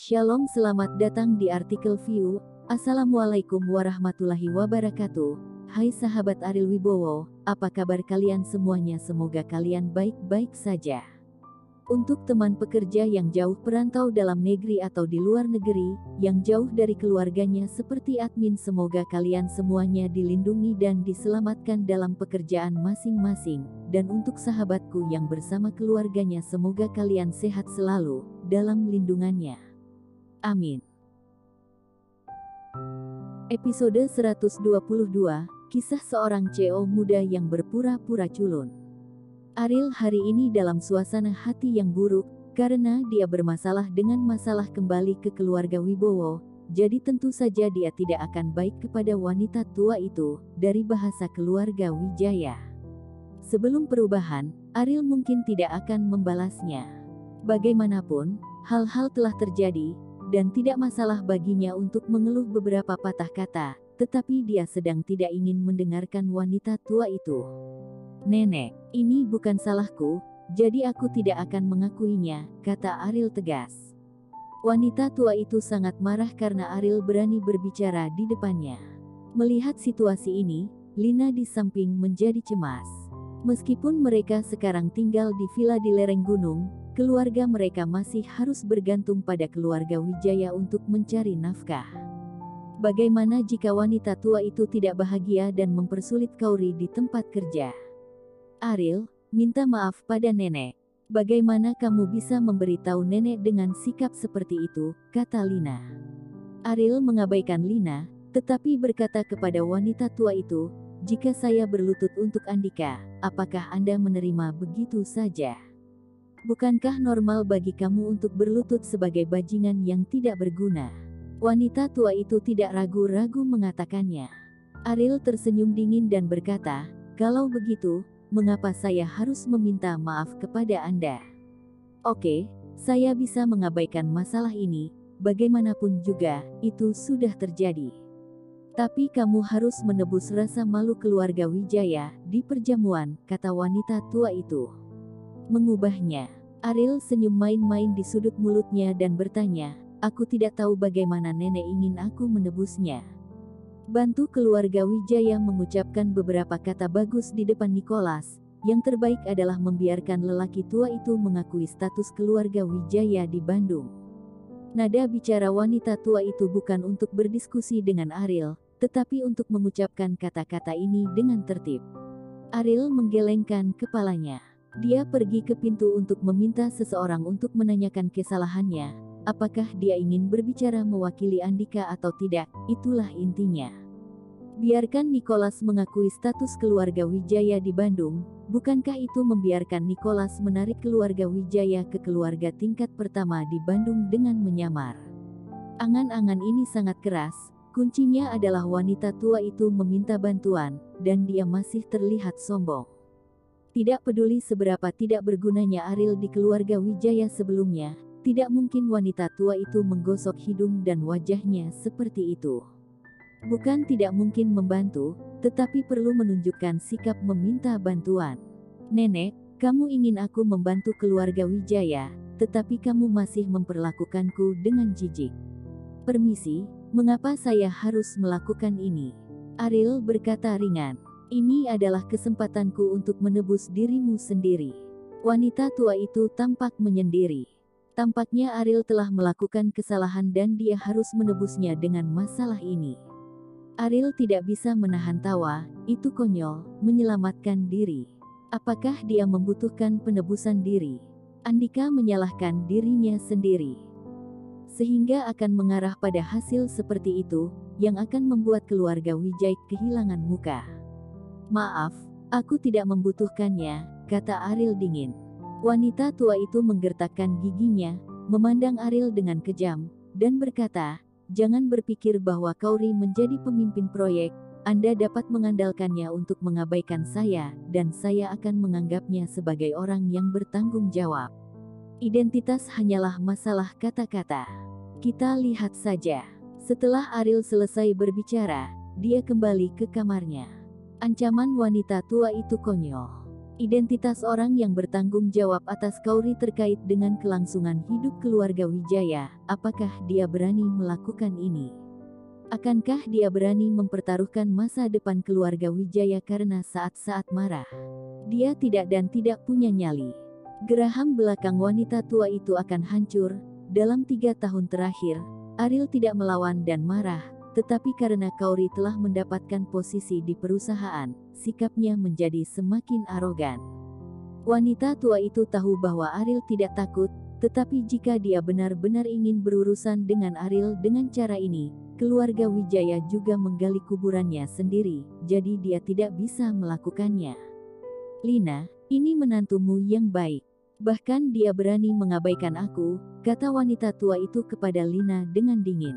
Shalom, selamat datang di artikel View. Assalamualaikum warahmatullahi wabarakatuh. Hai sahabat Ariel Wibowo, apa kabar kalian semuanya? Semoga kalian baik-baik saja. Untuk teman pekerja yang jauh perantau dalam negeri atau di luar negeri, yang jauh dari keluarganya seperti admin, semoga kalian semuanya dilindungi dan diselamatkan dalam pekerjaan masing-masing. Dan untuk sahabatku yang bersama keluarganya, semoga kalian sehat selalu dalam lindungannya. Amin. Episode 122, kisah seorang CEO muda yang berpura-pura culun. Ariel hari ini dalam suasana hati yang buruk, karena dia bermasalah dengan masalah kembali ke keluarga Wibowo, jadi tentu saja dia tidak akan baik kepada wanita tua itu, dari bahasa keluarga Wijaya. Sebelum perubahan, Ariel mungkin tidak akan membalasnya. Bagaimanapun, hal-hal telah terjadi, dan tidak masalah baginya untuk mengeluh beberapa patah kata, tetapi dia sedang tidak ingin mendengarkan wanita tua itu. "Nenek, ini bukan salahku, jadi aku tidak akan mengakuinya," kata Ariel tegas. Wanita tua itu sangat marah karena Ariel berani berbicara di depannya. Melihat situasi ini, Lina di samping menjadi cemas. Meskipun mereka sekarang tinggal di villa di lereng gunung, keluarga mereka masih harus bergantung pada keluarga Wijaya untuk mencari nafkah. Bagaimana jika wanita tua itu tidak bahagia dan mempersulit Kauri di tempat kerja? "Ariel, minta maaf pada nenek. Bagaimana kamu bisa memberitahu nenek dengan sikap seperti itu?" kata Lina. Ariel mengabaikan Lina, tetapi berkata kepada wanita tua itu, "Jika saya berlutut untuk Andika, apakah Anda menerima begitu saja? Bukankah normal bagi kamu untuk berlutut sebagai bajingan yang tidak berguna?" Wanita tua itu tidak ragu-ragu mengatakannya. Ariel tersenyum dingin dan berkata, "Kalau begitu, mengapa saya harus meminta maaf kepada Anda? Oke, saya bisa mengabaikan masalah ini, bagaimanapun juga, itu sudah terjadi. Tapi kamu harus menebus rasa malu keluarga Wijaya di perjamuan," kata wanita tua itu. Mengubahnya. Ariel senyum main-main di sudut mulutnya dan bertanya, "Aku tidak tahu bagaimana nenek ingin aku menebusnya." Bantu keluarga Wijaya mengucapkan beberapa kata bagus di depan Nicholas. Yang terbaik adalah membiarkan lelaki tua itu mengakui status keluarga Wijaya di Bandung. Nada bicara wanita tua itu bukan untuk berdiskusi dengan Ariel, tetapi untuk mengucapkan kata-kata ini dengan tertib. Ariel menggelengkan kepalanya. Dia pergi ke pintu untuk meminta seseorang untuk menanyakan kesalahannya. Apakah dia ingin berbicara mewakili Andika atau tidak, itulah intinya. Biarkan Nicholas mengakui status keluarga Wijaya di Bandung. Bukankah itu membiarkan Nicholas menarik keluarga Wijaya ke keluarga tingkat pertama di Bandung dengan menyamar? Angan-angan ini sangat keras. Kuncinya adalah wanita tua itu meminta bantuan, dan dia masih terlihat sombong. Tidak peduli seberapa tidak bergunanya Ariel di keluarga Wijaya sebelumnya, tidak mungkin wanita tua itu menggosok hidung dan wajahnya seperti itu. Bukan tidak mungkin membantu, tetapi perlu menunjukkan sikap meminta bantuan. "Nenek, kamu ingin aku membantu keluarga Wijaya, tetapi kamu masih memperlakukanku dengan jijik. Permisi, mengapa saya harus melakukan ini?" Ariel berkata ringan. "Ini adalah kesempatanku untuk menebus dirimu sendiri." Wanita tua itu tampak menyendiri. Tampaknya Ariel telah melakukan kesalahan dan dia harus menebusnya dengan masalah ini. Ariel tidak bisa menahan tawa, itu konyol, menyelamatkan diri. Apakah dia membutuhkan penebusan diri? Andika menyalahkan dirinya sendiri. Sehingga akan mengarah pada hasil seperti itu, yang akan membuat keluarga Wijaya kehilangan muka. "Maaf, aku tidak membutuhkannya," kata Ariel dingin. Wanita tua itu menggertakkan giginya, memandang Ariel dengan kejam, dan berkata, "Jangan berpikir bahwa Kauri menjadi pemimpin proyek, Anda dapat mengandalkannya untuk mengabaikan saya, dan saya akan menganggapnya sebagai orang yang bertanggung jawab. Identitas hanyalah masalah kata-kata. Kita lihat saja." Setelah Ariel selesai berbicara, dia kembali ke kamarnya. Ancaman wanita tua itu konyol. Identitas orang yang bertanggung jawab atas Kauri terkait dengan kelangsungan hidup keluarga Wijaya. Apakah dia berani melakukan ini? Akankah dia berani mempertaruhkan masa depan keluarga Wijaya karena saat-saat marah dia tidak dan tidak punya nyali? Geraham belakang wanita tua itu akan hancur. Dalam 3 tahun terakhir, Ariel tidak melawan dan marah, tetapi karena Kauri telah mendapatkan posisi di perusahaan, sikapnya menjadi semakin arogan. Wanita tua itu tahu bahwa Ariel tidak takut, tetapi jika dia benar-benar ingin berurusan dengan Ariel dengan cara ini, keluarga Wijaya juga menggali kuburannya sendiri, jadi dia tidak bisa melakukannya. Lina, ini menantumu yang baik. Bahkan dia berani mengabaikan aku, kata wanita tua itu kepada Lina dengan dingin.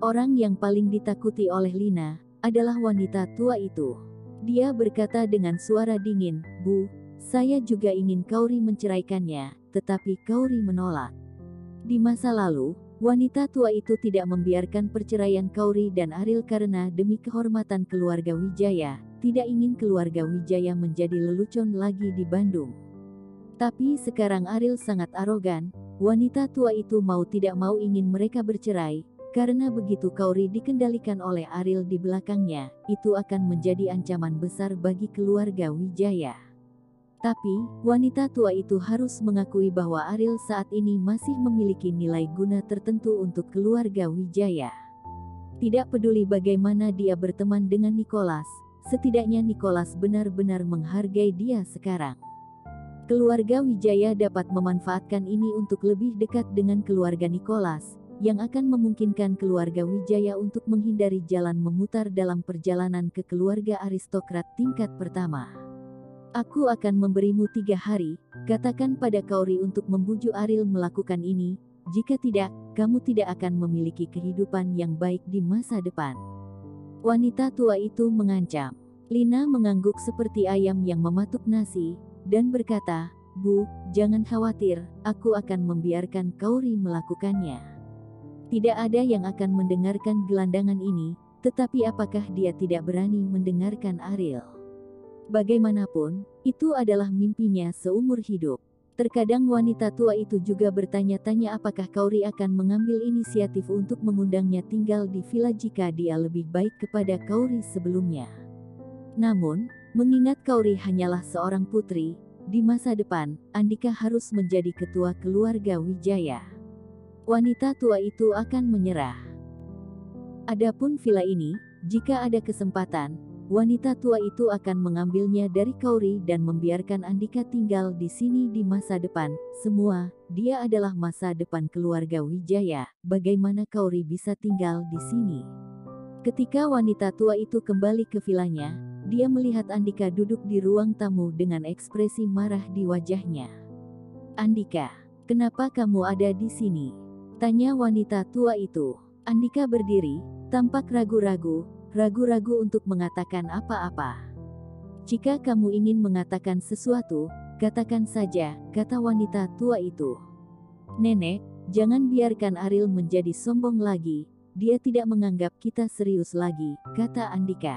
Orang yang paling ditakuti oleh Lina adalah wanita tua itu. Dia berkata dengan suara dingin, "Bu, saya juga ingin Kauri menceraikannya," tetapi Kauri menolak. Di masa lalu, wanita tua itu tidak membiarkan perceraian Kauri dan Ariel karena demi kehormatan keluarga Wijaya, tidak ingin keluarga Wijaya menjadi lelucon lagi di Bandung. Tapi sekarang Ariel sangat arogan, wanita tua itu mau tidak mau ingin mereka bercerai. Karena begitu Kauri dikendalikan oleh Ariel di belakangnya, itu akan menjadi ancaman besar bagi keluarga Wijaya. Tapi, wanita tua itu harus mengakui bahwa Ariel saat ini masih memiliki nilai guna tertentu untuk keluarga Wijaya. Tidak peduli bagaimana dia berteman dengan Nicholas, setidaknya Nicholas benar-benar menghargai dia sekarang. Keluarga Wijaya dapat memanfaatkan ini untuk lebih dekat dengan keluarga Nicholas, yang akan memungkinkan keluarga Wijaya untuk menghindari jalan memutar dalam perjalanan ke keluarga aristokrat tingkat pertama. Aku akan memberimu 3 hari, katakan pada Kauri untuk membujuk Ariel melakukan ini, jika tidak, kamu tidak akan memiliki kehidupan yang baik di masa depan. Wanita tua itu mengancam. Lina mengangguk seperti ayam yang mematuk nasi, dan berkata, "Bu, jangan khawatir, aku akan membiarkan Kauri melakukannya. Tidak ada yang akan mendengarkan gelandangan ini, tetapi apakah dia tidak berani mendengarkan Ariel? Bagaimanapun, itu adalah mimpinya seumur hidup." Terkadang wanita tua itu juga bertanya-tanya apakah Kauri akan mengambil inisiatif untuk mengundangnya tinggal di villa jika dia lebih baik kepada Kauri sebelumnya. Namun, mengingat Kauri hanyalah seorang putri, di masa depan, Andika harus menjadi ketua keluarga Wijaya. Wanita tua itu akan menyerah. Adapun villa ini, jika ada kesempatan, wanita tua itu akan mengambilnya dari Kauri dan membiarkan Andika tinggal di sini di masa depan. Semua, dia adalah masa depan keluarga Wijaya. Bagaimana Kauri bisa tinggal di sini? Ketika wanita tua itu kembali ke villanya, dia melihat Andika duduk di ruang tamu dengan ekspresi marah di wajahnya. "Andika, kenapa kamu ada di sini?" tanya wanita tua itu. Andika berdiri, tampak ragu-ragu untuk mengatakan apa-apa. "Jika kamu ingin mengatakan sesuatu, katakan saja," kata wanita tua itu. "Nenek, jangan biarkan Ariel menjadi sombong lagi, dia tidak menganggap kita serius lagi," kata Andika.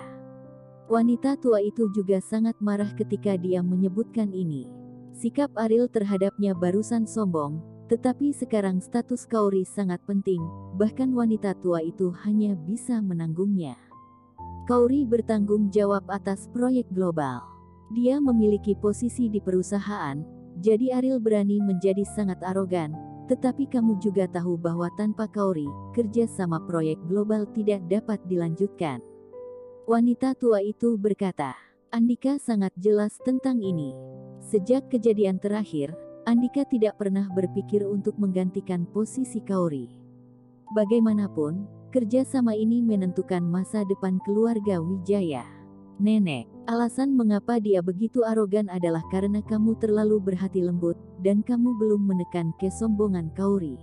Wanita tua itu juga sangat marah ketika dia menyebutkan ini. Sikap Ariel terhadapnya barusan sombong, tetapi sekarang status Kauri sangat penting, bahkan wanita tua itu hanya bisa menanggungnya. Kauri bertanggung jawab atas proyek global. Dia memiliki posisi di perusahaan, jadi Ariel berani menjadi sangat arogan, tetapi kamu juga tahu bahwa tanpa Kauri, kerja sama proyek global tidak dapat dilanjutkan. Wanita tua itu berkata. Andika sangat jelas tentang ini. Sejak kejadian terakhir, Andika tidak pernah berpikir untuk menggantikan posisi Kauri. Bagaimanapun, kerjasama ini menentukan masa depan keluarga Wijaya. "Nenek, alasan mengapa dia begitu arogan adalah karena kamu terlalu berhati lembut, dan kamu belum menekan kesombongan Kauri.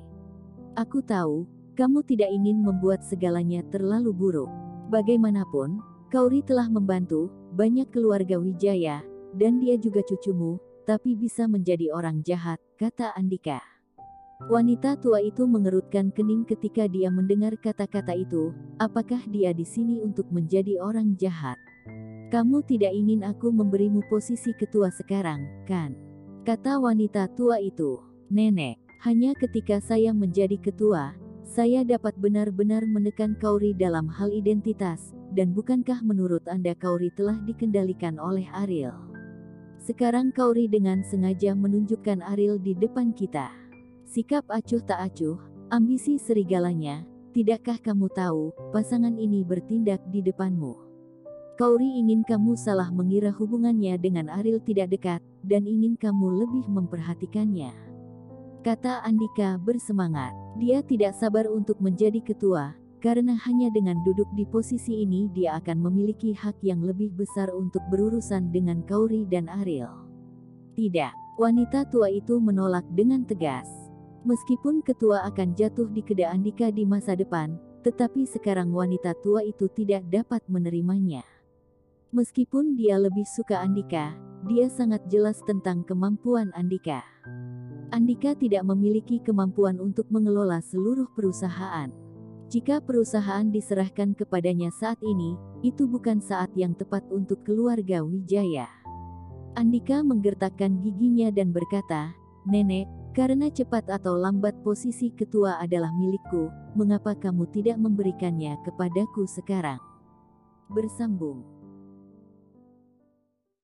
Aku tahu, kamu tidak ingin membuat segalanya terlalu buruk. Bagaimanapun, Kauri telah membantu banyak keluarga Wijaya, dan dia juga cucumu, tapi bisa menjadi orang jahat," kata Andika. Wanita tua itu mengerutkan kening ketika dia mendengar kata-kata itu. Apakah dia di sini untuk menjadi orang jahat? Kamu tidak ingin aku memberimu posisi ketua sekarang, kan? Kata wanita tua itu. Nenek, hanya ketika saya menjadi ketua, saya dapat benar-benar menekan Kauri dalam hal identitas, dan bukankah menurut Anda Kauri telah dikendalikan oleh Ariel? Sekarang Kauri dengan sengaja menunjukkan Ariel di depan kita. Sikap acuh tak acuh, ambisi serigalanya, tidakkah kamu tahu, pasangan ini bertindak di depanmu? Kauri ingin kamu salah mengira hubungannya dengan Ariel tidak dekat, dan ingin kamu lebih memperhatikannya. Kata Andika bersemangat. Dia tidak sabar untuk menjadi ketua, karena hanya dengan duduk di posisi ini dia akan memiliki hak yang lebih besar untuk berurusan dengan Kauri dan Ariel. Tidak, wanita tua itu menolak dengan tegas. Meskipun ketua akan jatuh di kedak Andika di masa depan, tetapi sekarang wanita tua itu tidak dapat menerimanya. Meskipun dia lebih suka Andika, dia sangat jelas tentang kemampuan Andika. Andika tidak memiliki kemampuan untuk mengelola seluruh perusahaan. Jika perusahaan diserahkan kepadanya saat ini, itu bukan saat yang tepat untuk keluarga Wijaya. Andika menggertakkan giginya dan berkata, "Nenek, karena cepat atau lambat posisi ketua adalah milikku, mengapa kamu tidak memberikannya kepadaku sekarang?" Bersambung.